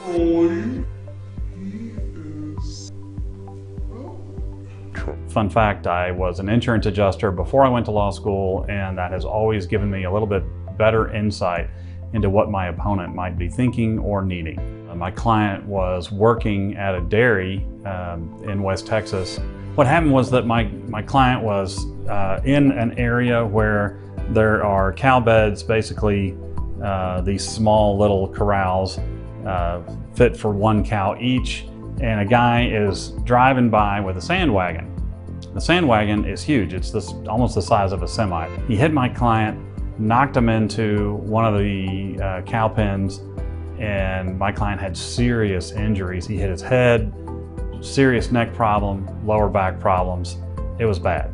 Roy. He is... Fun fact, I was an insurance adjuster before I went to law school, and that has always given me a little bit better insight into what my opponent might be thinking or needing. My client was working at a dairy in West Texas. What happened was that my client was in an area where there are cow beds, basically these small little corrals fit for one cow each, and a guy is driving by with a sand wagon. The sand wagon is huge. It's almost the size of a semi. He hit my client, knocked him into one of the cow pens, and my client had serious injuries. He hit his head, serious neck problem, lower back problems. It was bad.